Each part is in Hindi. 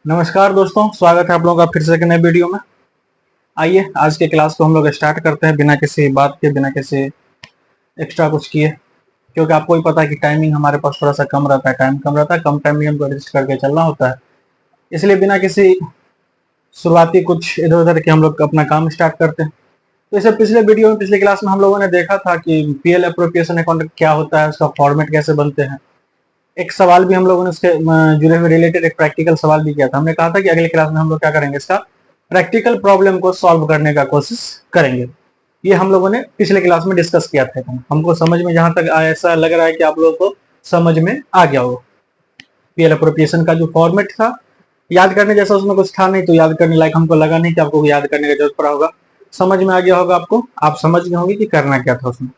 नमस्कार दोस्तों, स्वागत है आप लोगों का फिर से एक नए वीडियो में। आइए आज के क्लास को हम लोग स्टार्ट करते हैं बिना किसी बात के, बिना किसी एक्स्ट्रा कुछ किए, क्योंकि आपको ही पता है कि टाइमिंग हमारे पास थोड़ा सा कम रहता है, टाइम कम रहता है, कम टाइम में हमको एडजस्ट करके चलना होता है। इसलिए बिना किसी शुरुआती कुछ इधर उधर के हम लोग अपना काम स्टार्ट करते हैं। तो इसे पिछले वीडियो में, पिछले क्लास में हम लोगों ने देखा था कि पीएल अप्रोप्रिएशन अकाउंट क्या होता है, उसका फॉर्मेट कैसे बनते हैं। एक सवाल भी हम लोगों ने उसके जुड़े हुए रिलेटेड एक प्रैक्टिकल सवाल भी किया था। हमने कहा था कि अगले क्लास में हम लोग क्या करेंगे, इसका प्रैक्टिकल प्रॉब्लम को सॉल्व करने का कोशिश करेंगे। ये हम लोगों ने पिछले क्लास में डिस्कस किया था। हमको समझ में जहां तक ऐसा लग रहा है कि आप लोगों को समझ में आ गया होगा। पीएल अप्रोप्रिएशन का जो फॉर्मेट था, याद करने जैसा उसमें कुछ था नहीं, तो याद करने लायक हमको लगा नहीं कि आपको याद करने की जरूरत पड़ा होगा। समझ में आ गया होगा आपको, आप समझ गए होंगे कि करना क्या था उसमें।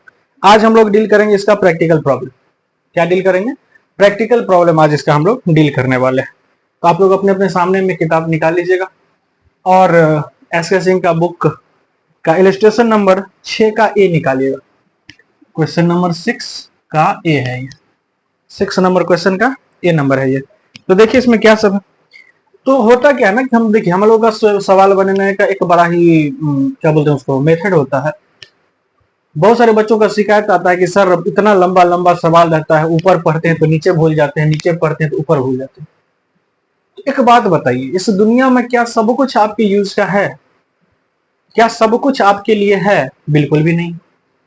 आज हम लोग डील करेंगे इसका प्रैक्टिकल प्रॉब्लम। क्या डील करेंगे? प्रैक्टिकल प्रॉब्लम आज इसका हम लोग डील करने वाले हैं। तो आप लोग अपने अपने सामने में किताब निकाल लीजिएगा और एसके सिंह का बुक का इलस्ट्रेशन नंबर 6 का ए निकालिएगा। क्वेश्चन नंबर 6 का ए है ये, 6 नंबर क्वेश्चन का ए नंबर है ये। तो देखिए इसमें क्या सब है। तो होता क्या है ना कि हम देखिए, हम लोग का सवाल बनाने का एक बड़ा ही क्या बोलते हैं उसको, मेथड होता है। बहुत सारे बच्चों का शिकायत आता है कि सर इतना लंबा लंबा सवाल रहता है, ऊपर पढ़ते हैं तो नीचे भूल जाते हैं, नीचे पढ़ते हैं तो ऊपर भूल जाते हैं। एक बात बताइए, इस दुनिया में क्या सब कुछ आपके यूज का है? क्या सब कुछ आपके लिए है? बिल्कुल भी नहीं।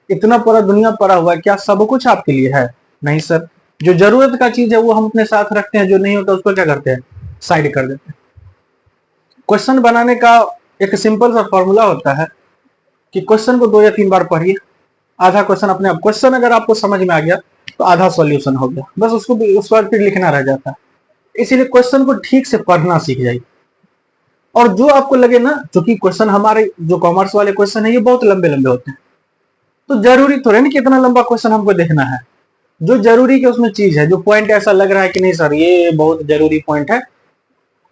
इतना पूरा दुनिया पड़ा हुआ है, क्या सब कुछ आपके लिए है? नहीं सर। जो जरूरत का चीज है वो हम अपने साथ रखते हैं, जो नहीं होता उसको क्या करते हैं, साइड कर देते हैं। क्वेश्चन बनाने का एक सिंपल सा फॉर्मूला होता है कि क्वेश्चन को 2 या 3 बार पढ़िए, आधा क्वेश्चन अपने आप, क्वेश्चन अगर आपको समझ में आ गया तो आधा सॉल्यूशन हो गया, बस उसको भी उस बार फिर लिखना रह जाता है। इसीलिए क्वेश्चन को ठीक से पढ़ना सीख जाइए। और जो आपको लगे ना, क्योंकि क्वेश्चन हमारे जो कॉमर्स वाले क्वेश्चन है ये बहुत लंबे लंबे होते हैं, तो जरूरी थोड़े ना कि इतना लंबा क्वेश्चन हमको देखना है। जो जरूरी के उसमें चीज है, जो पॉइंट ऐसा लग रहा है कि नहीं सर ये बहुत जरूरी पॉइंट है,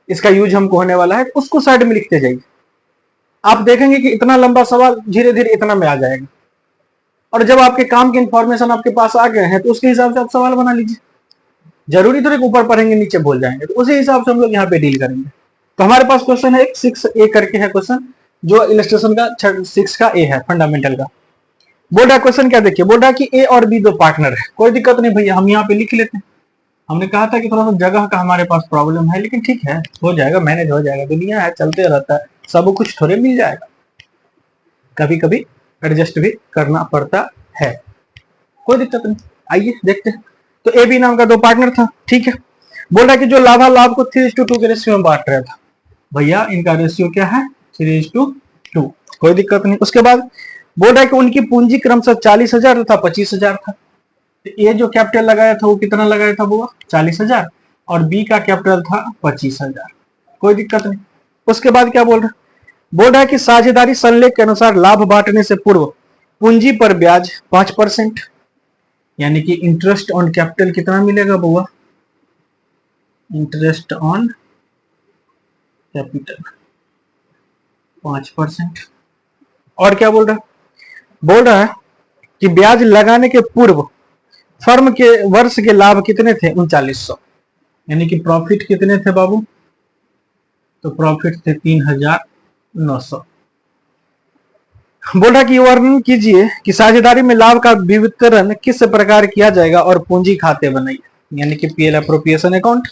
इसका यूज हमको होने वाला है, उसको साइड में लिखते जाइए। आप देखेंगे कि इतना लंबा सवाल धीरे धीरे इतना में आ जाएगा। और जब आपके काम की इंफॉर्मेशन आपके पास आ गए हैं तो उसके हिसाब से आप सवाल बना लीजिए। जरूरी तो ऊपर पढ़ेंगे नीचे भूल जाएंगे, तो उसी हिसाब से हम लोग यहाँ पे डील करेंगे। तो हमारे पास क्वेश्चन है एक 6A करके है क्वेश्चन, जो इलस्ट्रेशन का 6 का ए है, फंडामेंटल का। बोल रहा क्वेश्चन क्या, देखिए बोल रहा कि ए और बी दो पार्टनर है। कोई दिक्कत नहीं भैया, हम यहाँ पे लिख लेते हैं। हमने कहा था कि थोड़ा सा जगह का हमारे पास प्रॉब्लम है, लेकिन ठीक है, हो जाएगा, मैनेज हो जाएगा, दुनिया है, चलते रहता है, सब कुछ थोड़े मिल जाएगा, कभी कभी एडजस्ट भी करना पड़ता है, कोई दिक्कत नहीं। आइए देखते हैं। तो ए बी नाम का 2 पार्टनर था, ठीक है। बोल रहा है कि जो लाभ को 3:2 के रेशियो में बांट रहा था। भैया इनका रेशियो क्या है, 3:2, कोई दिक्कत नहीं। उसके बाद बोल रहा है कि उनकी पूंजी क्रमशः 40,000 तथा 25,000 था। तो ए जो कैपिटल लगाया था वो कितना लगाया था, वो 40,000, और बी का कैपिटल था 25,000, कोई दिक्कत नहीं। उसके बाद क्या बोल रहा है कि साझेदारी संलेख के अनुसार लाभ बांटने से पूर्व पूंजी पर ब्याज 5%, यानी कि इंटरेस्ट ऑन कैपिटल कितना मिलेगा बुआ, इंटरेस्ट ऑन कैपिटल 5%। और क्या बोल रहा है कि ब्याज लगाने के पूर्व फर्म के वर्ष के लाभ कितने थे, 3900, यानी कि प्रॉफिट कितने थे बाबू, तो प्रॉफिट थे 3,900। बोल रहा कि वर्णन कीजिए कि साझेदारी में लाभ का वितरण किस प्रकार किया जाएगा और पूंजी खाते बनाइए, यानी कि पीएल अप्रोप्रिएशन अकाउंट।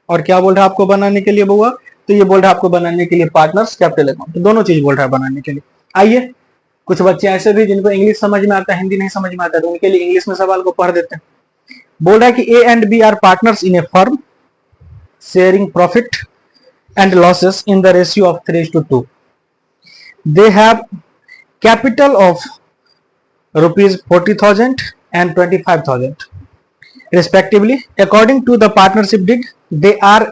और क्या बोल रहा है आपको बनाने के लिए बुआ, तो ये बोल रहा है आपको बनाने के लिए पार्टनर्स कैपिटल अकाउंट, तो दोनों चीज बोल रहा है बनाने के लिए। आइए, कुछ बच्चे ऐसे भी जिनको इंग्लिश समझ में आता है, हिंदी नहीं समझ में आता है, तो उनके लिए इंग्लिश में सवाल को पढ़ देते हैं। बोल रहा है कि A and B are partners in a firm sharing profit and losses in the ratio of 3:2. They have capital of rupees 40,000 and 25,000 respectively. According to the partnership deed, they are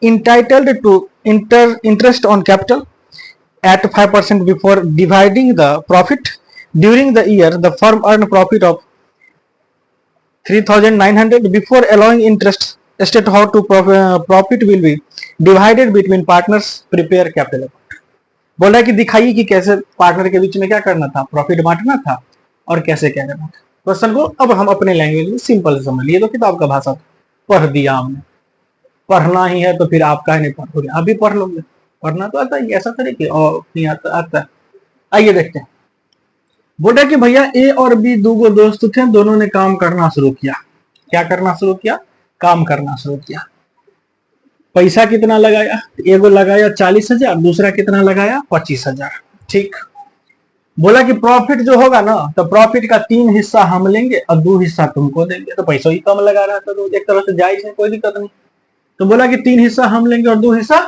entitled to interest on capital at 5% before dividing the profit. During the year, the firm earned profit of 3,900. Before allowing interest, state how to profit will be divided between partners. Prepare capital. बोल रहा है कि दिखाइए कि कैसे पार्टनर के बीच में क्या करना था, प्रॉफिट बांटना था, और कैसे क्या करना था। क्वेश्चन को अब हम अपने लैंग्वेज में सिंपल समझ लिए, तो किताब का भाषा पढ़ दिया हमने, पढ़ना ही है तो फिर आप काहे नहीं पढ़ोगे, आप भी पढ़ लोगे, पढ़ना तो आता ही, ऐसा करे कि और नहीं आता है। आइए देखते हैं। बोला कि भैया ए और बी दो दोस्त थे, दोनों ने काम करना शुरू किया। क्या करना शुरू किया? काम करना शुरू किया। पैसा कितना लगाया? एगो लगाया 40,000, दूसरा कितना लगाया? 25,000। ठीक। बोला कि प्रॉफिट जो होगा ना, तो प्रॉफिट का 3 हिस्सा हम लेंगे और 2 हिस्सा तुमको देंगे। तो पैसा ही कम लगा रहा था, तो एक तरह से जायज है, कोई दिक्कत नहीं। तो बोला कि 3 हिस्सा हम लेंगे और 2 हिस्सा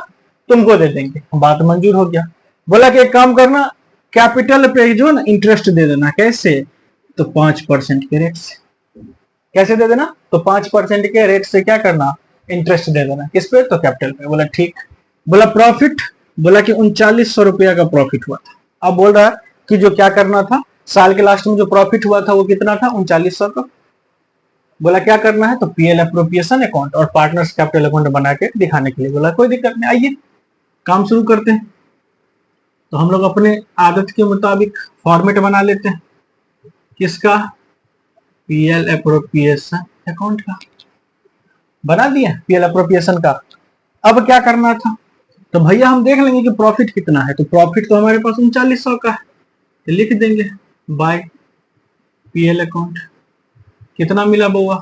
तुमको दे देंगे। बात मंजूर हो गया। बोला कि एक काम करना, कैपिटल पे जो ना इंटरेस्ट दे देना। कैसे? तो 5% के रेट से। कैसे दे देना? तो 5% के रेट से क्या करना? इंटरेस्ट दे देना। किस पे? तो कैपिटल पे। बोला ठीक। बोला प्रॉफिट, बोला कि 3900 रुपया का प्रॉफिट हुआ था। अब बोल रहा है कि जो क्या करना था, साल के लास्ट में जो प्रॉफिट हुआ था वो कितना था? 3900 का। बोला क्या करना है? तो पीएल अप्रोप्रिएशन अकाउंट और पार्टनर्स कैपिटल अकाउंट बना के दिखाने के लिए। बोला कोई दिक्कत नहीं, आइए काम शुरू करते हैं। तो हम लोग अपने आदत के मुताबिक फॉर्मेट बना लेते हैं। किसका? पीएल अप्रोप्रिएशन अकाउंट का। बना दिया पीएल अप्रोप्रिएशन का। अब क्या करना था? तो भैया हम देख लेंगे कि प्रॉफिट कितना है। तो प्रॉफिट तो हमारे पास 3900 का है, तो लिख देंगे बाय पीएल अकाउंट। कितना मिला बउआ?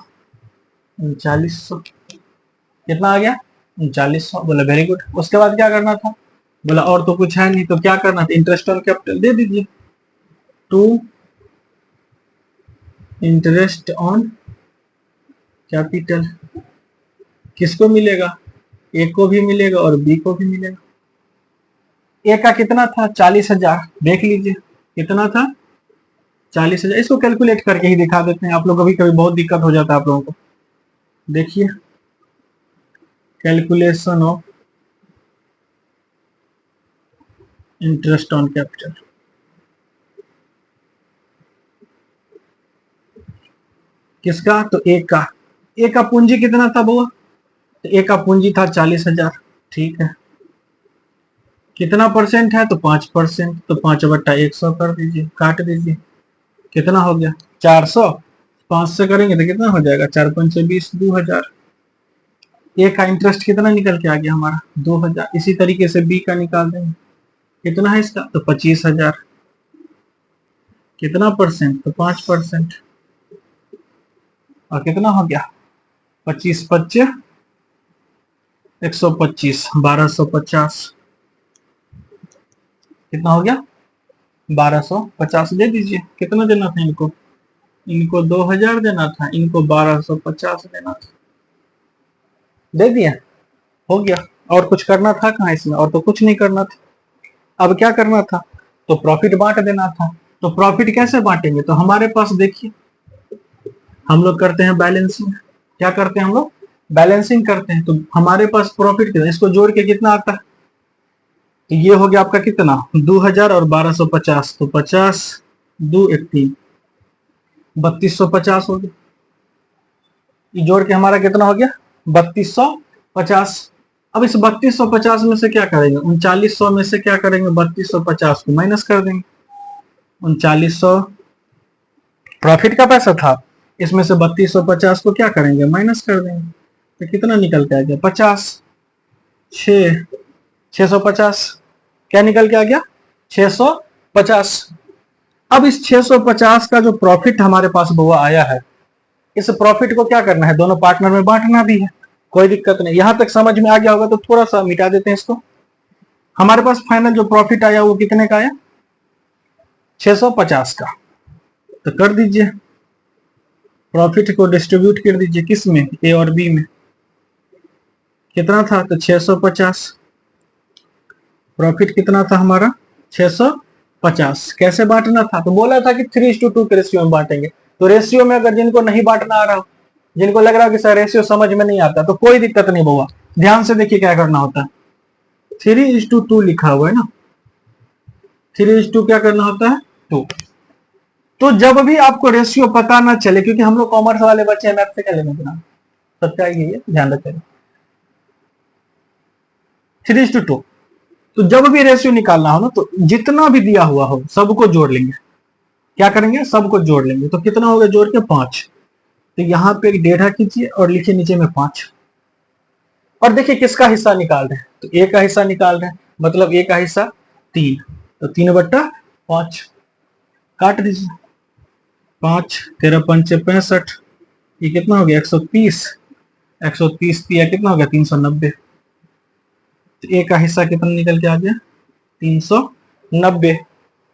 3900। कितना आ गया? 3900। बोला वेरी गुड। उसके बाद क्या करना था? बोला और तो कुछ है नहीं, तो क्या करना था? इंटरेस्ट ऑन कैपिटल दे दीजिए। टू इंटरेस्ट ऑन कैपिटल किसको मिलेगा? ए को भी मिलेगा और बी को भी मिलेगा। ए का कितना था? 40,000। देख लीजिए कितना था? 40,000। इसको कैलकुलेट करके ही दिखा देते हैं, आप लोग कभी कभी बहुत दिक्कत हो जाता है आप लोगों को। देखिए calculation of interest on capital. किसका? तो ए का। ए का पूंजी कितना था बुआ? तो ए का पूंजी था 40,000। ठीक है। कितना परसेंट है? तो 5%। तो 5/100 कर दीजिए, काट दीजिए। कितना हो गया? 400। 5 से करेंगे तो कितना हो जाएगा? 4×5 = 2000। ए का इंटरेस्ट कितना निकल के आ गया हमारा? 2000। इसी तरीके से बी का निकाल देंगे। कितना है इसका? तो 25,000। कितना परसेंट? तो 5%। और कितना हो गया? 25×5 = 125, 1250। कितना हो गया? 1250 दे दीजिए। कितना देना था इनको? इनको 2000 देना था, इनको 1250 देना था। दे दिया, हो गया। और कुछ करना था कहाँ इसमें? और तो कुछ नहीं करना था। अब क्या करना था? तो प्रॉफिट बांट देना था। तो प्रॉफिट कैसे बांटेंगे? तो हमारे पास देखिए हम लोग करते हैं बैलेंसिंग। क्या करते हैं हम लोग? बैलेंसिंग करते हैं। तो हमारे पास प्रॉफिट कितना, इसको जोड़ के कितना आता है? तो ये हो गया आपका कितना? 2000 और 1250। तो 50 2 1 3 3250 हो गया। ये जोड़ के हमारा कितना हो गया? 3250। अब इस 3250 में से क्या करेंगे? 3900 में से क्या करेंगे? 3250 को माइनस कर देंगे। 3900 प्रॉफिट का पैसा था, इसमें से 3250 को क्या करेंगे? माइनस कर देंगे। तो कितना निकल के आ गया? 50। 650 क्या निकल के आ गया? 650। अब इस 650 का जो प्रॉफिट हमारे पास बुआ आया है, इस प्रॉफिट को क्या करना है? दोनों पार्टनर में बांटना भी है। कोई दिक्कत नहीं, यहां तक समझ में आ गया होगा तो थोड़ा सा मिटा देते हैं इसको। हमारे पास फाइनल जो प्रॉफिट आया वो कितने का आया? 650 का। तो कर दीजिए, प्रॉफिट को डिस्ट्रीब्यूट कर दीजिए किस में? ए और बी में। कितना था? तो 650। प्रॉफिट कितना था हमारा? 650। कैसे बांटना था? तो बोला था कि 3:2 के रेशियो में बांटेंगे। तो रेशियो में अगर जिनको नहीं बांटना आ रहा हो, जिनको लग रहा हो कि सर रेशियो समझ में नहीं आता, तो कोई दिक्कत नहीं बुआ। ध्यान से देखिए क्या करना होता है। 3:2 लिखा हुआ है ना, 3:2 क्या करना होता है? 2। तो जब भी आपको रेशियो पता ना चले, क्योंकि हम लोग कॉमर्स वाले बच्चे हैं, मैथ से क्या लेना देना, सबका यही है, ध्यान रखें। 3:2। तो जब भी रेशियो निकालना हो ना, तो जितना भी दिया हुआ हो सबको जोड़ लेंगे। क्या करेंगे? सबको जोड़ लेंगे। तो कितना होगा जोड़ के? 5। तो यहाँ पे एक 1.5 कीजिए और लिखिए नीचे में 5। और देखिए किसका हिस्सा निकाल रहे हैं, तो ए का हिस्सा निकाल रहे हैं, मतलब ए का हिस्सा 3, तो 3/5 काट दीजिए। 5 13 पंचे 65, ये कितना हो गया 130, 130 दिया कितना हो गया 390, तो ए का हिस्सा कितना निकल के आ गया 390।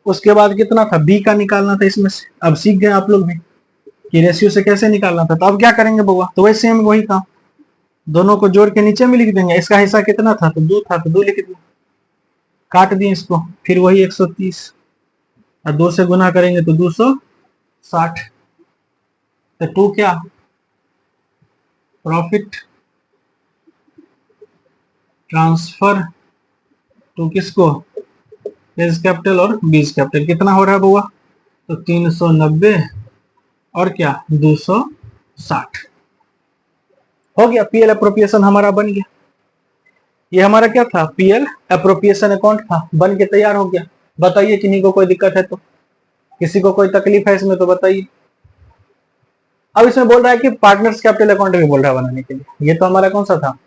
उसके बाद कितना था बी का निकालना था इसमें से, अब सीख गए आप लोग भी कि रेशियो से कैसे निकालना था, तो अब क्या करेंगे बउआ, तो वैसे हम वही काम दोनों को जोड़ के नीचे में लिख देंगे। इसका हिस्सा कितना था, तो 2 था, तो 2 लिख दिया, काट दिए इसको, फिर वही 130 और 2 से गुना करेंगे तो 260, तो 2 क्या प्रॉफिट ट्रांसफर टू किसको, एज कैपिटल और बीज कैपिटल, कितना हो रहा है बउआ, तो 390 और क्या 260 हो गया। पीएल अप्रोप्रिएशन हमारा बन गया। ये हमारा क्या था, पीएल अप्रोप्रिएशन अकाउंट था, बन के तैयार हो गया। बताइए किन्हीं को कोई दिक्कत है तो, किसी को कोई तकलीफ है इसमें तो बताइए। अब इसमें बोल रहा है कि पार्टनर्स कैपिटल अकाउंट भी बोल रहा है बनाने के लिए। ये तो हमारा कौन सा था,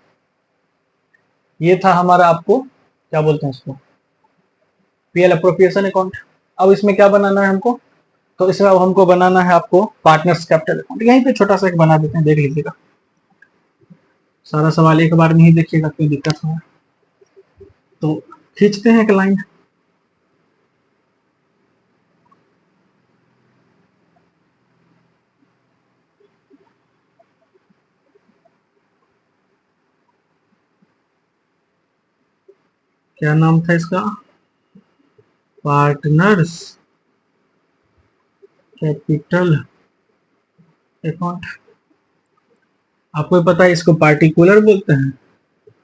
ये था हमारा, आपको क्या बोलते हैं इसको, पीएल अप्रोप्रिएशन अकाउंट। अब इसमें क्या बनाना है हमको, तो इसमें अब हमको बनाना है आपको पार्टनर्स कैपिटल अकाउंट। यहीं पे छोटा सा एक बना देते हैं, देख लीजिएगा, सारा सवाल एक बार में ही देखिएगा, कोई दिक्कत हो तो खींचते हैं एक लाइन। क्या नाम था इसका, पार्टनर्स कैपिटल अकाउंट। आपको पता है इसको पार्टिकुलर बोलते हैं,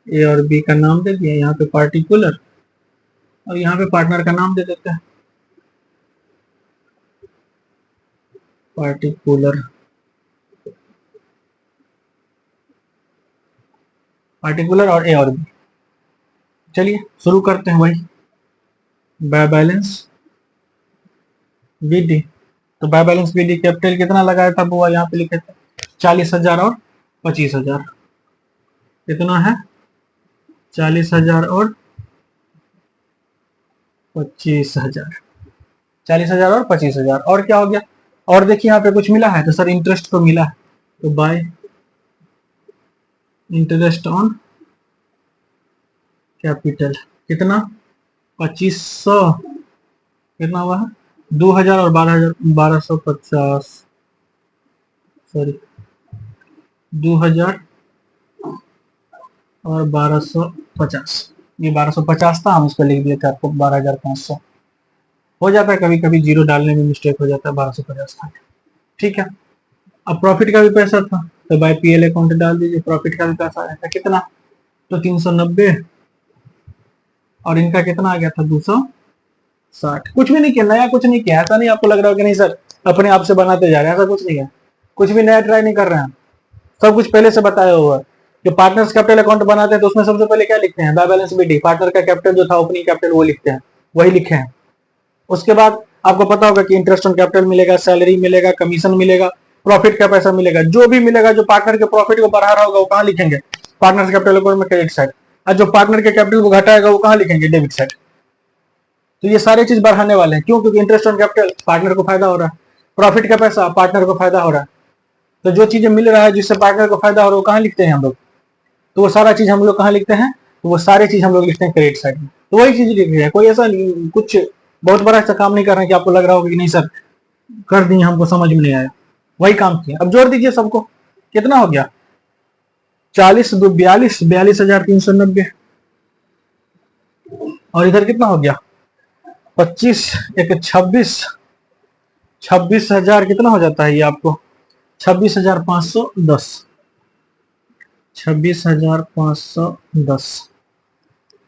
ए और बी का नाम दे दिया, यहाँ पे पार्टिकुलर, और यहाँ पे पार्टनर का नाम दे देते हैं पार्टिकुलर। पार्टिकुलर और ए और बी। चलिए शुरू करते हैं वही, बाय बैलेंस बीडी। तो बाय बैलेंस बीडी कैपिटल कितना लगाया था बुआ, यहाँ पे लिखे थे 40,000 और 25,000। कितना है 40,000 और 25,000, 40,000 और 25,000, और क्या हो गया, और देखिए यहाँ पे कुछ मिला है, तो सर इंटरेस्ट तो मिला है, तो बाय इंटरेस्ट ऑन कैपिटल कितना 2500, कितना हुआ है 2,000 और 12,000, 1250, सॉरी 2,000 और 1250, ये 1250 था, हम इसको लिख दिए थे आपको 12,500। हो जाता है कभी कभी, जीरो डालने में मिस्टेक हो जाता है, 1250 था, ठीक है। अब प्रॉफिट का भी पैसा था, तो बाय पीएल अकाउंट डाल दीजिए, प्रॉफिट का भी पैसा आया था कितना, तो 390, और इनका कितना आ गया था 260। कुछ भी नहीं किया, नया कुछ नहीं किया। ऐसा नहीं आपको लग रहा हो कि नहीं सर अपने आप से बनाते जा रहे हैं, ऐसा कुछ नहीं है, कुछ भी नया ट्राई नहीं कर रहे हैं, सब कुछ पहले से बताया हुआ है। जो पार्टनर्स कैपिटल अकाउंट बनाते हैं तो उसमें सबसे पहले क्या लिखते हैं, बाय बैलेंस बीडी, पार्टनर का कैपिटल जो था ओपनिंग कैपिटल वो लिखते हैं, वही लिखे हैं। उसके बाद आपको पता होगा कि इंटरेस्ट ऑन कैपिटल मिलेगा, सैलरी मिलेगा, कमीशन मिलेगा, प्रॉफिट का पैसा मिलेगा, जो भी मिलेगा, जो पार्टनर के प्रॉफिट को बढ़ा रहा होगा वो कहाँ लिखेंगे, पार्टनर कैपिटल अकाउंट में क्रेडिट साइड, और जो पार्टनर के कैपिटल को घटाएगा वो कहाँ लिखेंगे, डेबिट साइड। तो ये सारे चीज बढ़ाने वाले हैं, क्यों, क्योंकि इंटरेस्ट ऑन कैपिटल पार्टनर को फायदा हो रहा है, प्रॉफिट का पैसा पार्टनर को फायदा हो रहा है, तो जो चीजें मिल रहा है जिससे पार्टनर को फायदा हो रहा है वो कहाँ लिखते हैं हम लोग, तो वो सारा चीज हम लोग कहाँ लिखते हैं, तो वो सारे चीज हम लोग लिखते हैं क्रेडिट साइड में। तो वही चीज लिख रही है, कोई ऐसा कुछ बहुत बड़ा सा काम नहीं कर रहे हैं कि आपको लग रहा होगा कि नहीं सर कर दिए हमको समझ में नहीं आया, वही काम किया। अब जोड़ दीजिए सबको, कितना हो गया 40 2 42, 42,390, और इधर कितना हो गया 25 1 26, 26,000 कितना हो जाता है ये आपको 26,510, 26,510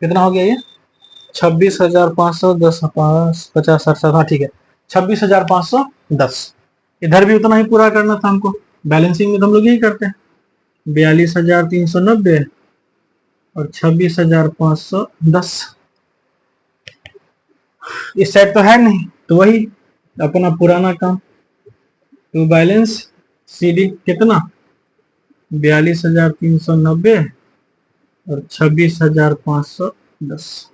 कितना हो गया ये 26,510, 50 60, हाँ ठीक है 26,510। इधर भी उतना ही पूरा करना था हमको, बैलेंसिंग में तो हम लोग यही करते हैं 42,390 और 26,510। इस साइड तो है नहीं, तो वही अपना पुराना काम, टू बैलेंस सीडी कितना 42,390 और 26,510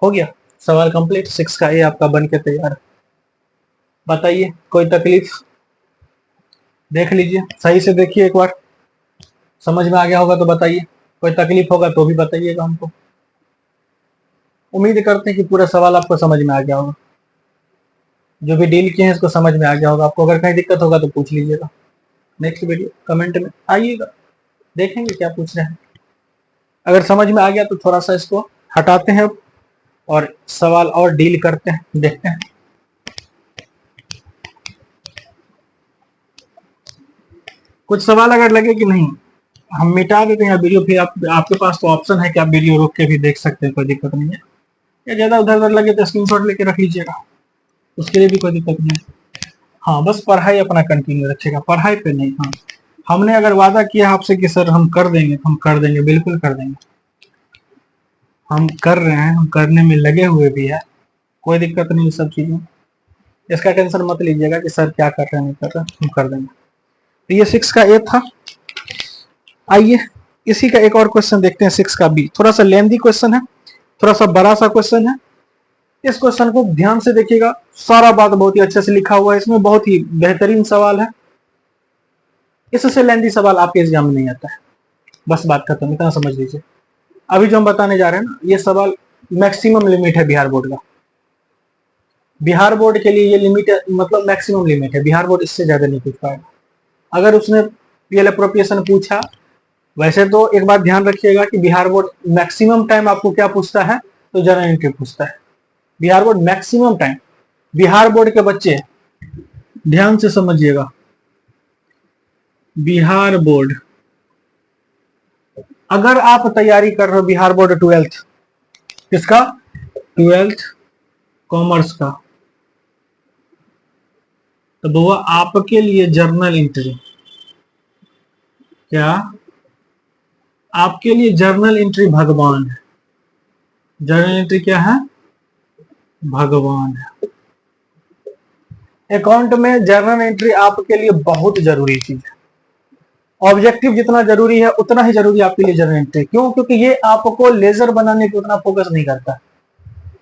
हो गया। सवाल कंप्लीट। 6 का ए आपका बन के तैयार है। बताइए कोई तकलीफ? देख लीजिए, सही से देखिए एक बार, समझ में आ गया होगा तो बताइए, कोई तकलीफ होगा तो भी बताइएगा हमको। उम्मीद करते हैं कि पूरा सवाल आपको समझ में आ गया होगा, जो भी डील किए हैं इसको समझ में आ गया होगा आपको। अगर कहीं दिक्कत होगा तो पूछ लीजिएगा, नेक्स्ट वीडियो कमेंट में आइएगा, देखेंगे क्या पूछ रहे हैं। अगर समझ में आ गया तो थोड़ा सा इसको हटाते हैं और सवाल और डील करते हैं, देखते हैं। कुछ सवाल अगर लगे कि नहीं हम मिटा देते हैं वीडियो, फिर आपके पास तो ऑप्शन है कि आप वीडियो रोक के भी देख सकते हैं, कोई दिक्कत नहीं है। या ज्यादा उधर उधर लगे तो स्क्रीनशॉट लेके रख लीजिएगा, उसके लिए भी कोई दिक्कत नहीं है। हाँ, बस पढ़ाई अपना कंटिन्यू रखिएगा, पढ़ाई पे नहीं। हाँ, हमने अगर वादा किया आपसे कि सर हम कर देंगे तो हम कर देंगे, बिल्कुल कर देंगे। हम कर रहे हैं, हम करने में लगे हुए भी है, कोई दिक्कत नहीं सब चीज़ों। इसका टेंशन मत लीजिएगा कि सर क्या कर रहे हैं नहीं कर रहे हैं, हम कर देंगे। तो ये 6 का ए था। आइए इसी का एक और क्वेश्चन देखते हैं, 6 का बी। थोड़ा सा लेंथी क्वेश्चन है, थोड़ा सा बड़ा सा क्वेश्चन है। इस क्वेश्चन को ध्यान से देखिएगा, सारा बात बहुत ही अच्छे से लिखा हुआ है इसमें, बहुत ही बेहतरीन सवाल है। इससे लेंथी सवाल आपके एग्जाम में नहीं आता है, बस बात खत्म, इतना समझ लीजिए। अभी जो हम बताने जा रहे हैं ना, ये सवाल मैक्सिमम लिमिट है बिहार बोर्ड का। बिहार बोर्ड के लिए ये लिमिट है, मतलब मैक्सिमम लिमिट है। बिहार बोर्ड इससे ज्यादा नहीं पूछ पाएगा। अगर उसने पीएल अप्रोप्रिएशन पूछा, वैसे तो एक बात ध्यान रखिएगा कि बिहार बोर्ड मैक्सिमम टाइम आपको क्या पूछता है, तो जनरल एंट्री पूछता है। Bihar board maximum time, Bihar board के बच्चे ध्यान से समझिएगा, बिहार बोर्ड अगर आप तैयारी कर रहे हो बिहार बोर्ड 12th, किसका? 12th कॉमर्स का, तो बुआ आपके लिए जर्नल एंट्री, क्या आपके लिए जर्नल एंट्री भगवान है? जर्नल एंट्री क्या है? भगवान है। अकाउंट में जर्नल एंट्री आपके लिए बहुत जरूरी चीज है। ऑब्जेक्टिव जितना जरूरी है उतना ही जरूरी आपके लिए जर्नल एंट्री। क्यों? क्योंकि ये आपको लेजर बनाने पे उतना फोकस नहीं करता।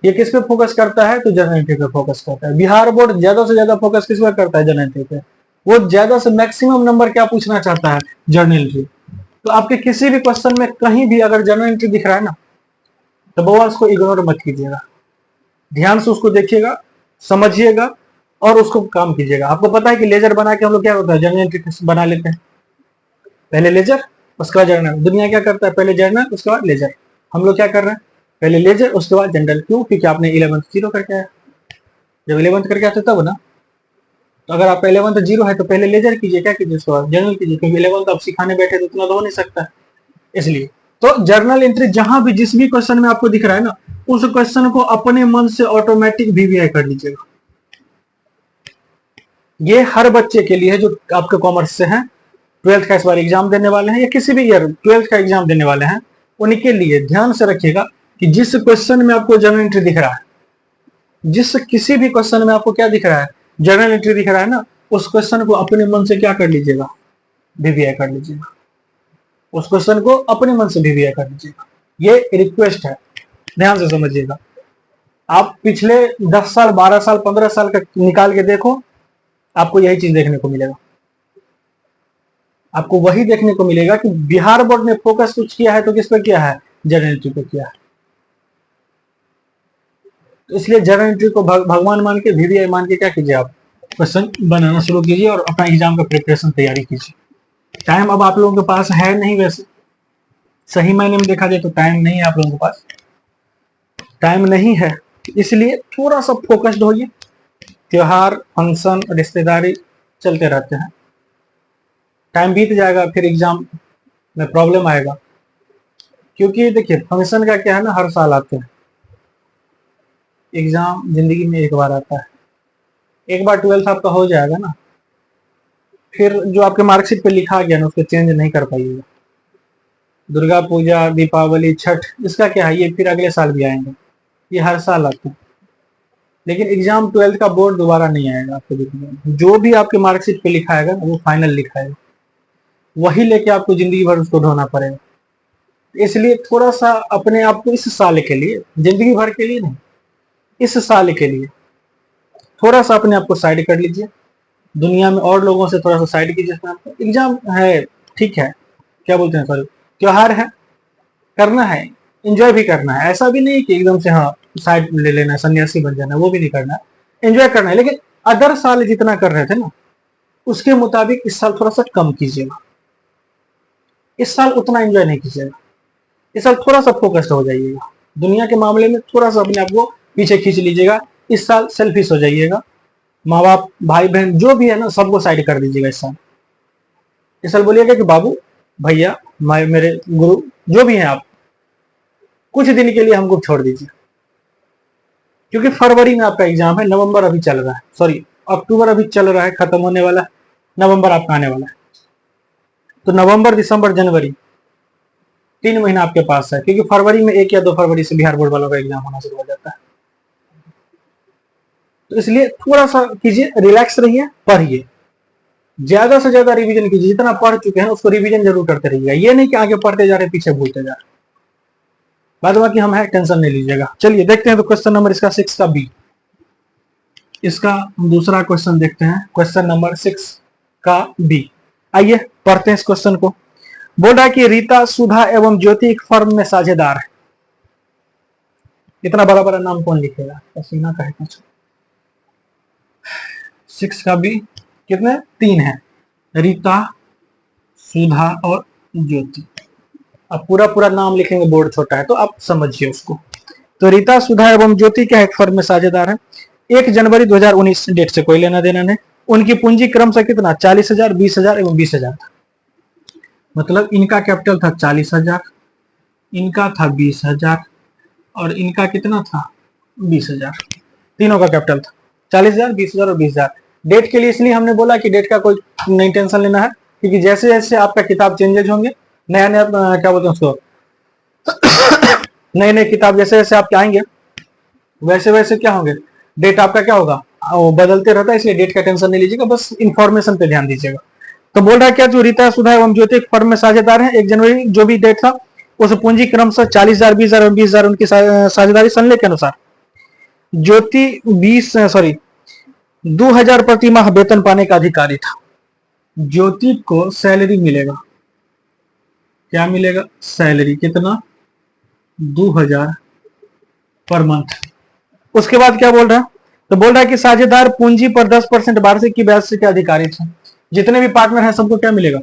ये किस पे फोकस करता है? तो जर्नल एंट्री पे फोकस करता है। बिहार बोर्ड ज्यादा से ज्यादा फोकस किस पे करता है? जर्नल एंट्री पे। वो ज्यादा से मैक्सिमम नंबर क्या पूछना चाहता है? Journal entry. तो आपके किसी भी क्वेश्चन में कहीं भी अगर जर्नल एंट्री दिख रहा है ना, तो बउआ उसको इग्नोर मत कीजिएगा, ध्यान से उसको देखिएगा, समझिएगा और उसको काम कीजिएगा। आपको पता है कि लेजर बना के हम लोग क्या होता है, जर्नल एंट्री बना लेते हैं। पहले लेजर उसके बाद जर्नल। दुनिया क्या करता है? पहले जर्नल उसके बाद लेजर। हम लोग क्या कर रहे हैं? पहले लेजर उसके बाद जनरल। क्यों? क्योंकि आपने 11th 0 करके आया। जब 11th करके आते तब ना, तो अगर आपका 11th 0 है तो पहले लेजर कीजिए, क्या कीजिए, उसके बाद जनरल कीजिए, क्योंकि 11th आप सिखाने बैठे तो उतना तो हो नहीं सकता, इसलिए। तो जर्नल एंट्री जहां भी जिस भी क्वेश्चन में आपको दिख रहा है ना, उस क्वेश्चन को अपने मन से ऑटोमेटिक वीवीआई कर लीजिएगा। ये हर बच्चे के लिए है जो आपके कॉमर्स से हैं, 12th का इस बार एग्जाम देने वाले हैं, या किसी भी ईयर 12th का एग्जाम देने वाले हैं, उनके लिए ध्यान से रखिएगा कि जिस क्वेश्चन में आपको जर्नल एंट्री दिख रहा है, जिस किसी भी क्वेश्चन में आपको क्या दिख रहा है, जर्नल एंट्री दिख रहा है ना, उस क्वेश्चन को अपने मन से क्या कर लीजिएगा, वीवीआई कर लीजिएगा। उस क्वेश्चन को अपने मन से वीवीआई कर लीजिएगा। ये रिक्वेस्ट है, ध्यान से समझिएगा। आप पिछले 10 साल 12 साल 15 साल का निकाल के देखो, आपको यही चीज देखने को मिलेगा। आपको वही देखने को मिलेगा कि बिहार बोर्ड ने फोकस कुछ किया है तो किस पर किया है? जर्नल एंट्री पे किया है। तो इसलिए जर्नल एंट्री को भगवान मान के, वीवीआई मान के क्या कीजिए, आप क्वेश्चन बनाना शुरू कीजिए और अपना एग्जाम का प्रिपरेशन तैयारी कीजिए। टाइम अब आप लोगों के पास है नहीं, वैसे सही मायने में देखा जाए तो टाइम नहीं है आप लोगों के पास, टाइम नहीं है, इसलिए थोड़ा सा फोकस्ड होइए। त्योहार, फंक्शन, रिश्तेदारी चलते रहते हैं, टाइम बीत जाएगा, फिर एग्जाम में प्रॉब्लम आएगा। क्योंकि देखिए फंक्शन का क्या है ना, हर साल आते हैं, एग्जाम जिंदगी में एक बार आता है। एक बार 12th आपका हो जाएगा ना, फिर जो आपके मार्कशीट पे लिखा गया ना उसको चेंज नहीं कर पाइएगा। दुर्गा पूजा, दीपावली, छठ, इसका क्या है, ये फिर अगले साल भी आएंगे, ये हर साल आते हैं। लेकिन एग्जाम 12th का बोर्ड दोबारा नहीं आएगा आपको देखने में। जो भी आपके मार्कशीट पे लिखाएगा वो फाइनल लिखाएगा, वही लेके आपको जिंदगी भर उसको ढोना पड़ेगा। इसलिए थोड़ा सा अपने आप को इस साल के लिए, जिंदगी भर के लिए नहीं, इस साल के लिए थोड़ा सा अपने आप को साइड कर लीजिए, दुनिया में और लोगों से थोड़ा सा साइड कीजिए अपने आप को। एग्जाम है, ठीक है, क्या बोलते हैं, सॉरी, त्योहार है, करना है, एंजॉय भी करना है। ऐसा भी नहीं कि एकदम से हाँ साइड ले लेना है, सन्यासी बन जाना है, वो भी नहीं करना है, एंजॉय करना है। लेकिन अदर साल जितना कर रहे थे ना, उसके मुताबिक इस साल थोड़ा सा कम कीजिएगा। इस साल उतना एंजॉय नहीं कीजिएगा, इस साल थोड़ा सा फोकस्ड हो जाइएगा, दुनिया के मामले में थोड़ा सा अपने आप को पीछे खींच लीजिएगा। इस साल सेल्फिश हो जाइएगा, माँ बाप भाई बहन जो भी है ना सबको साइड कर दीजिएगा। इस साल बोलिएगा कि बाबू भैया मेरे गुरु जो भी हैं आप, कुछ दिन के लिए हमको छोड़ दीजिए, क्योंकि फरवरी में आपका एग्जाम है, नवंबर अभी चल रहा है, सॉरी अक्टूबर अभी चल रहा है, खत्म होने वाला है, नवंबर आपका आने वाला है। तो नवंबर दिसंबर जनवरी 3 महीना आपके पास है, क्योंकि फरवरी में 1 या 2 फरवरी से बिहार बोर्ड वालों का एग्जाम होना शुरू हो जाता है। तो इसलिए थोड़ा सा कीजिए, रिलैक्स रहिए, पढ़िए, ज्यादा से ज्यादा रिवीजन कीजिए, जितना पढ़ चुके हैं उसको रिवीजन जरूर करते रहिएगा। ये नहीं कि आगे पढ़ते जा रहे पीछे भूलते जा रहे, बाद बाकी हम है, टेंशन नहीं लीजिएगा। चलिए देखते हैं तो क्वेश्चन नंबर इसका 6 का बी, इसका दूसरा क्वेश्चन देखते हैं, क्वेश्चन नंबर 6 का बी। आइए पढ़ते हैं इस क्वेश्चन को। बोल रहा है कि रीता, सुधा एवं ज्योति एक फर्म में साझेदार है। इतना बड़ा बड़ा नाम कौन लिखेगा, पसीना का है। 6 का बी कितने, 3 है, रीता, सुधा और ज्योति। अब पूरा पूरा नाम लिखेंगे, बोर्ड छोटा है तो आप समझिए उसको। तो रीता, सुधा एवं ज्योति क्या एक फर्म में साझेदार है। 1 जनवरी 2019 डेट से कोई लेना देना नहीं। उनकी पूंजी क्रमशः कितना, 40,000, 20,000 एवं 20,000 था। मतलब इनका कैपिटल था 40,000, इनका था 20,000 और इनका कितना था 20,000। तीनों का कैपिटल था 40,000, 20,000 और 20,000। डेट के लिए इसलिए हमने बोला कि डेट का कोई नहीं टेंशन लेना है, क्योंकि जैसे जैसे आपका किताब चेंजेज होंगे, नया नया क्या बोलते हैं उसको, नए नए किताब जैसे जैसे आपके आएंगे वैसे वैसे क्या होंगे, डेट आपका क्या होगा, वो बदलते रहता है, इसलिए डेट का टेंशन नहीं लीजिएगा, बस इंफॉर्मेशन पे ध्यान दीजिएगा। तो बोल रहा है क्या, जो रीता, सुधा एवं ज्योति एक फर्म में साझेदार है। 1 जनवरी जो भी डेट था उस पूंजी क्रमशः 40,000, 20,000 और 20,000 उनकी साझेदारी संलेख के अनुसार। ज्योति 2,000 प्रति माह वेतन पाने का अधिकारी था। ज्योति को सैलरी मिलेगा, क्या मिलेगा, सैलरी कितना, 2,000 पर मंथ। उसके बाद क्या बोल रहा है, तो बोल रहा है कि साझेदार पूंजी पर 10% वार्षिक की ब्याज से के अधिकारी थे। जितने भी पार्टनर हैं सबको क्या मिलेगा,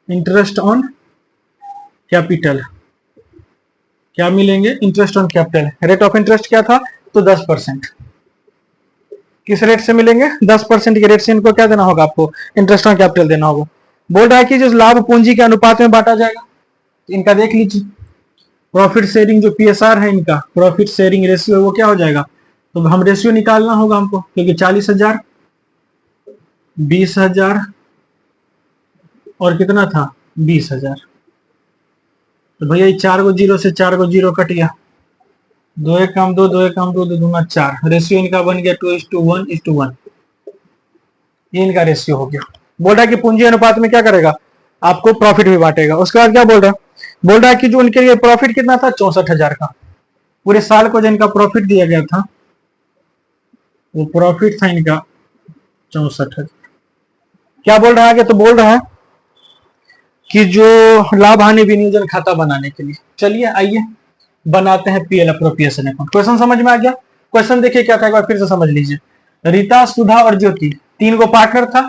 इंटरेस्ट ऑन कैपिटल, क्या मिलेंगे, interest on capital. Rate of interest क्या था, तो 10%। किस रेट से मिलेंगे, 10% के रेट से इनको क्या देना होगा, आपको इंटरेस्ट ऑन कैपिटल देना होगा। बोल रहा है कि जो लाभ पूंजी के अनुपात में बांटा जाएगा, इनका देख लीजिए, प्रॉफिट शेयरिंग जो पीएसआर है इनका, प्रॉफिट शेयरिंग रेशियो वो क्या हो जाएगा, तो हम रेशियो निकालना होगा हमको, क्योंकि 40,000, 20,000 और कितना था 20,000। तो भैया 4 को 0 से 4 को 0 कट गया, 2 एक काम 2, 2 एक काम 2, 2 दूना 4, रेशियो इनका बन गया 2:1:1। ये इनका रेशियो हो गया। बोल रहा है कि पूंजी अनुपात में क्या करेगा, आपको प्रॉफिट भी बांटेगा। उसके बाद क्या बोल रहा है, बोल रहा है कि जो उनके लिए प्रॉफिट कितना था, 64,000 का। पूरे साल को जिनका प्रॉफिट दिया गया था वो प्रॉफिट था इनका 64,000। क्या बोल रहा है आगे, तो बोल रहा है कि जो लाभ हानि विनियोजन खाता बनाने के लिए, चलिए आइए बनाते हैं पीएल अप्रोप्रिएशन अकाउंट। क्वेश्चन समझ में आ गया। क्वेश्चन देखिए क्या था, एक बार फिर से समझ लीजिए। रीता, सुधा और ज्योति 3 को पार्टनर था,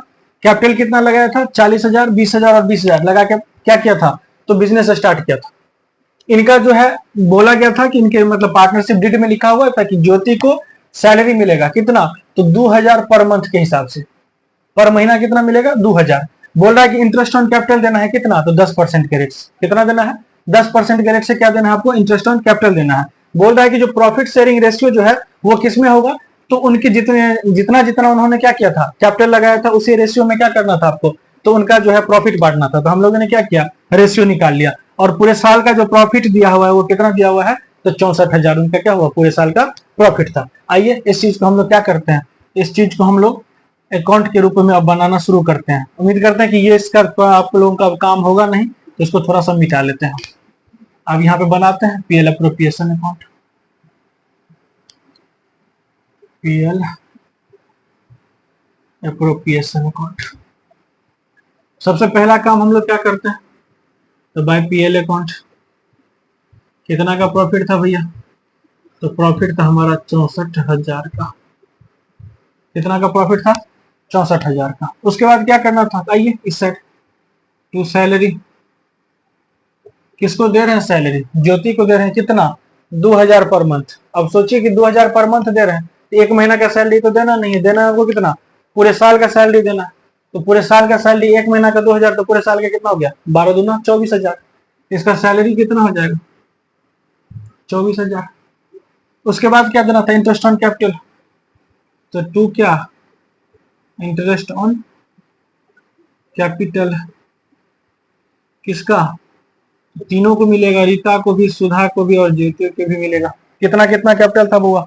कैपिटल कितना लगाया था, 40,000, 20,000 और 20,000 लगा के क्या किया था, तो बिजनेस स्टार्ट किया था। इनका जो है बोला गया था कि इनके मतलब पार्टनरशिप डीड में लिखा हुआ था कि ज्योति को सैलरी मिलेगा कितना, तो 2,000 पर मंथ के हिसाब से, पर महीना कितना मिलेगा, 2,000। बोल रहा है कि इंटरेस्ट ऑन कैपिटल देना है कितना, तो 10% के रेट। कितना देना है, 10% के रेट से क्या देना है आपको, इंटरेस्ट ऑन कैपिटल देना है। बोल रहा है कि जो प्रॉफिट शेयरिंग रेशियो जो है वो किसमें होगा, तो उनकी जितना जितना उन्होंने क्या किया था, कैपिटल लगाया था, उसी रेशियो में क्या करना था आपको, तो उनका जो है प्रॉफिट बांटना था। तो हम लोगों ने क्या किया, रेशियो निकाल लिया, और पूरे साल का जो प्रॉफिट दिया हुआ है वो कितना दिया हुआ है, तो 64,000 उनका क्या हुआ, पूरे साल का प्रॉफिट था। आइए इस चीज को हम लोग क्या करते हैं, इस चीज को हम लोग अकाउंट के रूप में अब बनाना शुरू करते हैं। उम्मीद करते हैं कि ये इसका आप लोगों का काम होगा नहीं, तो इसको थोड़ा सा मिटा लेते हैं। अब यहाँ पे बनाते हैं PL appropriation account. PL appropriation account, सबसे पहला काम हम लोग क्या करते हैं, तो बाय पीएल अकाउंट कितना का प्रॉफिट था भैया, तो प्रॉफिट था हमारा 64,000 का। कितना का प्रॉफिट था, 64,000 का। उसके बाद क्या करना था, आइए इस साइड टू सैलरी, किसको दे रहे हैं सैलरी, ज्योति को दे रहे हैं। कितना, 2,000 पर मंथ। अब सोचिए कि 2,000 पर मंथ दे रहे हैं, तो एक महीना का सैलरी तो देना नहीं है, देना है आपको कितना, पूरे साल का सैलरी देना है। तो पूरे साल का सैलरी, एक महीना का 2,000, तो पूरे साल का कितना हो गया, 12 दूना 24,000। इसका सैलरी कितना हो जाएगा, 24,000। उसके बाद क्या देना था, इंटरेस्ट ऑन कैपिटल, तो टू क्या, इंटरेस्ट ऑन कैपिटल किसका, तीनों को मिलेगा, रीता को भी, सुधा को भी और ज्योति को भी मिलेगा। कितना कितना कैपिटल था बुआ,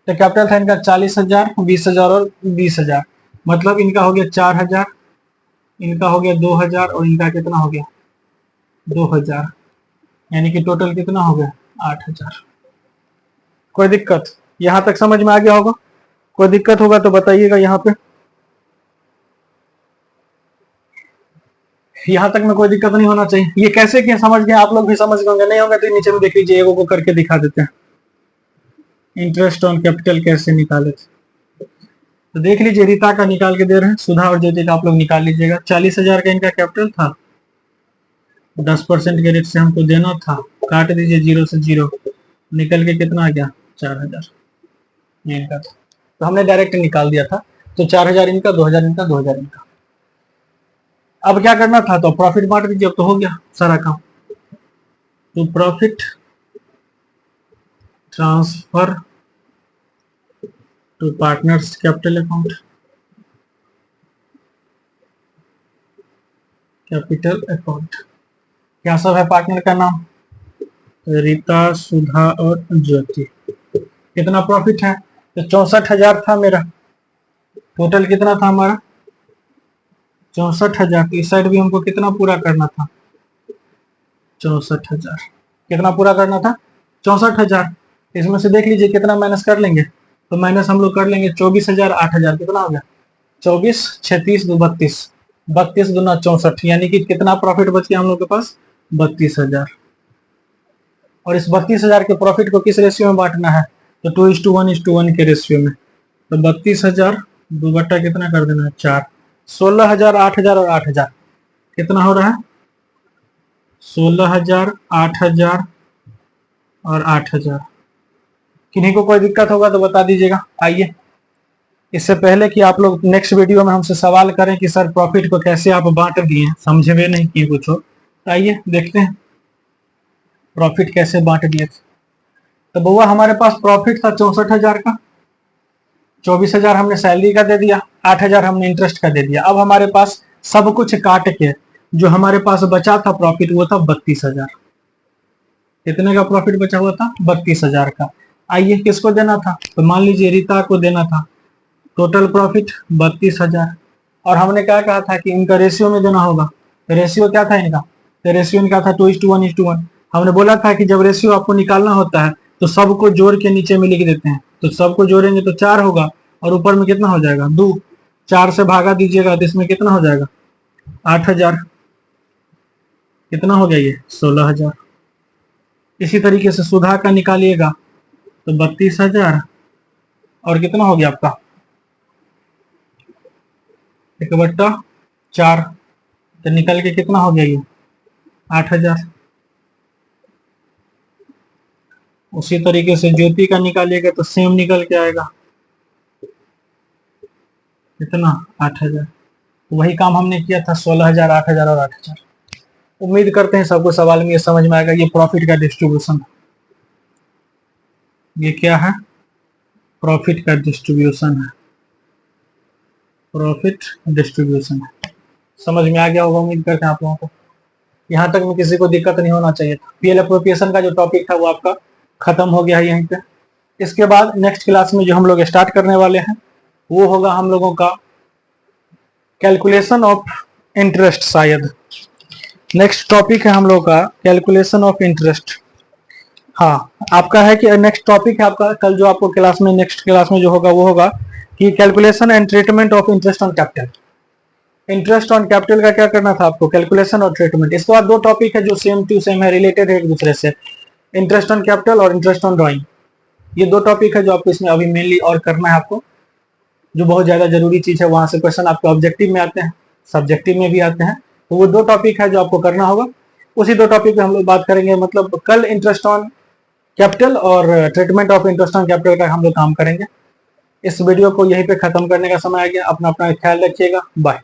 तो कैपिटल था इनका 40,000, 20,000 और 20,000, मतलब इनका हो गया 4,000, इनका हो गया 2,000 और इनका कितना हो गया 2,000, यानी कि टोटल कितना हो गया 8,000। कोई दिक्कत, यहां तक समझ में आ गया होगा, कोई दिक्कत होगा तो बताइएगा। यहाँ पे यहाँ तक में कोई दिक्कत नहीं होना चाहिए। ये कैसे किया समझ गए, आप लोग भी समझ गए होंगे, नहीं होंगे तो नीचे में देख लीजिए, एगो को करके दिखा देते हैं। इंटरेस्ट ऑन कैपिटल कैसे निकाले थे, तो देख लीजिए, रीता का निकाल के दे रहे हैं, सुधा और ज्योति का आप लोग निकाल लीजिएगा। 40,000 का इनका कैपिटल था, 10% के रेट से हमको देना था, काट दीजिए 0 से 0, निकल के कितना आ गया 4,000 इनका था, तो हमने डायरेक्ट निकाल दिया था। तो 4,000 इनका, 2,000 इनका, 2,000 इनका। अब क्या करना था, तो प्रॉफिट बांट दीजिए, अब तो हो गया सारा काम। तो profit transfer to partners capital account, capital account क्या सब है पार्टनर का नाम, रीता, सुधा और ज्योति। कितना प्रॉफिट है, तो 64,000 था मेरा, टोटल कितना था हमारा 64,000। इस साइड भी हमको कितना पूरा करना था, 64,000। कितना पूरा करना था, 64,000। इसमें से देख लीजिए कितना माइनस कर लेंगे, तो माइनस हम लोग कर लेंगे 24,000, 8,000 कितना हो गया 24, 36, 32, 32 दूना 64, यानी कि कितना प्रॉफिट बच गया हम लोग के पास 32,000। और इस 32,000 के प्रॉफिट को किस रेशियो में बांटना है, तो 2:1:1 के रेशियो में। तो 32,000 दो बट्टा कितना कर देना है 4, 16,000, 8,000 और 8,000 कितना हो रहा है 16,000, 8,000 और 8,000। किन्हीं को कोई दिक्कत होगा तो बता दीजिएगा। आइए, इससे पहले कि आप लोग नेक्स्ट वीडियो में हमसे सवाल करें कि सर प्रॉफिट को कैसे आप बांट दिए, समझे हुए नहीं किए कुछ हो, तो आइए देखते हैं प्रॉफिट कैसे बांट दिए थे। तो बउआ हमारे पास प्रॉफिट था 64,000 का, 24,000 हमने सैलरी का दे दिया, 8,000 हमने इंटरेस्ट का दे दिया। अब हमारे पास सब कुछ काट के जो हमारे पास बचा था प्रॉफिट, वो था 32,000। कितने का प्रॉफिट बचा हुआ था 32,000 का। आइए किसको देना था, तो मान लीजिए रीता को देना था। टोटल प्रॉफिट 32,000, और हमने क्या कहा था कि इनका रेशियो में देना होगा। तो रेशियो क्या था इनका, तो रेशियो इनका था 2:1:1। हमने बोला था कि जब रेशियो आपको निकालना होता है तो सबको जोड़ के नीचे में लिख देते हैं, तो सबको जोड़ेंगे तो 4 होगा, और ऊपर में कितना हो जाएगा 2, 4 से भागा दीजिएगा तो इसमें कितना हो जाएगा 8,000। कितना हो गया ये 16,000। इसी तरीके से सुधा का निकालिएगा तो 32,000, और कितना हो गया आपका 1/4, तो निकल के कितना हो गया ये 8,000। उसी तरीके से ज्योति का निकालिएगा तो सेम निकल के आएगा कितना 8,000। वही काम हमने किया था 16,000, 8,000 और 8,000। उम्मीद करते हैं सबको सवाल में ये समझ में आएगा। ये प्रॉफिट का डिस्ट्रीब्यूशन, ये क्या है प्रॉफिट का डिस्ट्रीब्यूशन है, प्रॉफिट डिस्ट्रीब्यूशन है। समझ में आ गया होगा उम्मीद करते हैं आप लोगों को। यहाँ तक में किसी को दिक्कत नहीं होना चाहिए था। पीएल एप्रोप्रिएशन का जो टॉपिक था वो आपका खत्म हो गया है यहीं पे। इसके बाद नेक्स्ट क्लास में जो हम लोग स्टार्ट करने वाले हैं वो होगा हम लोगों का कैलकुलेशन ऑफ इंटरेस्ट। शायद नेक्स्ट टॉपिक है हम लोग का कैलकुलेशन ऑफ इंटरेस्ट। हाँ, आपका है कि नेक्स्ट टॉपिक है आपका कल जो आपको क्लास में नेक्स्ट क्लास में जो होगा वो होगा कि calculation and treatment of interest on capital. Interest on capital का क्या करना था आपको, कैलकुलेशन और ट्रीटमेंट। इसके बाद दो टॉपिक है जो सेम टू सेम है, रिलेटेड है एक दूसरे से, इंटरेस्ट ऑन कैपिटल और इंटरेस्ट ऑन ड्राइंग। ये दो टॉपिक है जो आपको इसमें अभी मेनली और करना है आपको, जो बहुत ज्यादा जरूरी चीज है। वहां से क्वेश्चन आपके ऑब्जेक्टिव में आते हैं, सब्जेक्टिव में भी आते हैं, तो वो दो टॉपिक है जो आपको करना होगा। उसी दो टॉपिक पे हम लोग बात करेंगे, मतलब कल इंटरेस्ट ऑन कैपिटल और treatment of interest on capital का हम लोग काम करेंगे। इस वीडियो को यहीं पे खत्म करने का समय आ गया। अपना अपना ख्याल रखिएगा, बाय।